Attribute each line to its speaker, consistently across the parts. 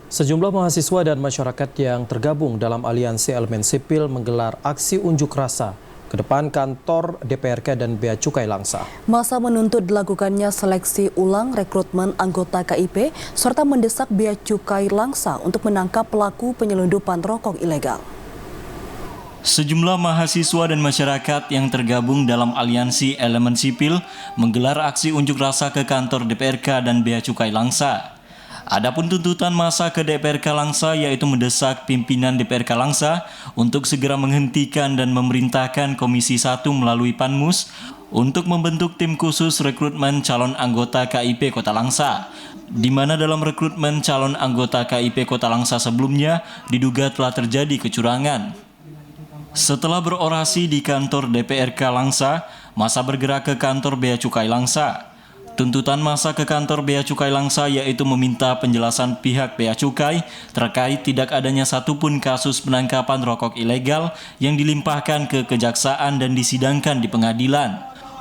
Speaker 1: Sejumlah mahasiswa dan masyarakat yang tergabung dalam Aliansi Elemen Sipil menggelar aksi unjuk rasa ke depan kantor DPRK dan Bea Cukai Langsa.
Speaker 2: Masa menuntut dilakukannya seleksi ulang rekrutmen anggota KIP serta mendesak Bea Cukai Langsa untuk menangkap pelaku penyelundupan rokok ilegal.
Speaker 3: Sejumlah mahasiswa dan masyarakat yang tergabung dalam Aliansi Elemen Sipil menggelar aksi unjuk rasa ke kantor DPRK dan Bea Cukai Langsa. Adapun tuntutan massa ke DPRK Langsa yaitu mendesak pimpinan DPRK Langsa untuk segera menghentikan dan memerintahkan Komisi 1 melalui Panmus untuk membentuk tim khusus rekrutmen calon anggota KIP Kota Langsa, di mana dalam rekrutmen calon anggota KIP Kota Langsa sebelumnya diduga telah terjadi kecurangan. Setelah berorasi di kantor DPRK Langsa, massa bergerak ke kantor Bea Cukai Langsa. Tuntutan massa ke kantor Bea Cukai Langsa yaitu meminta penjelasan pihak Bea Cukai terkait tidak adanya satupun kasus penangkapan rokok ilegal yang dilimpahkan ke kejaksaan dan disidangkan di pengadilan.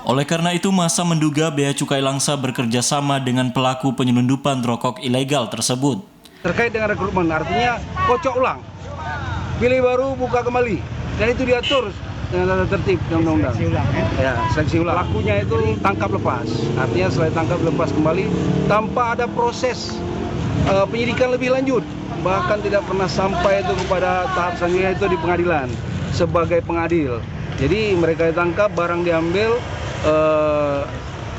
Speaker 3: Oleh karena itu, massa menduga Bea Cukai Langsa bekerja sama dengan pelaku penyelundupan rokok ilegal tersebut.
Speaker 4: Terkait dengan rekrutmen, artinya kocok ulang, pilih baru, buka kembali, dan itu diatur dengan tata tertib undang-undang. Ya, seleksi ulang. Pelakunya itu tangkap lepas. Artinya selain tangkap lepas kembali tanpa ada proses penyidikan lebih lanjut. Bahkan tidak pernah sampai itu kepada tahap selanjutnya itu di pengadilan sebagai pengadil. Jadi mereka ditangkap, barang diambil,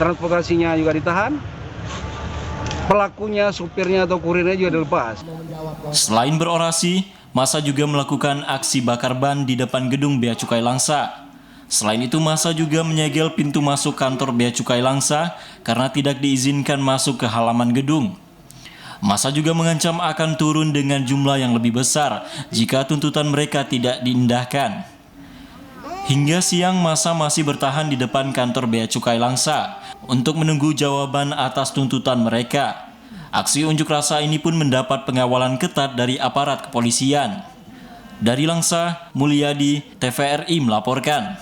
Speaker 4: transportasinya juga ditahan. Pelakunya, supirnya atau kurirnya juga dilepas.
Speaker 3: Selain berorasi, massa juga melakukan aksi bakar ban di depan gedung Bea Cukai Langsa. Selain itu, massa juga menyegel pintu masuk kantor Bea Cukai Langsa karena tidak diizinkan masuk ke halaman gedung. Massa juga mengancam akan turun dengan jumlah yang lebih besar jika tuntutan mereka tidak diindahkan. Hingga siang, massa masih bertahan di depan kantor Bea Cukai Langsa untuk menunggu jawaban atas tuntutan mereka. Aksi unjuk rasa ini pun mendapat pengawalan ketat dari aparat kepolisian. Dari Langsa, Mulyadi, TVRI melaporkan.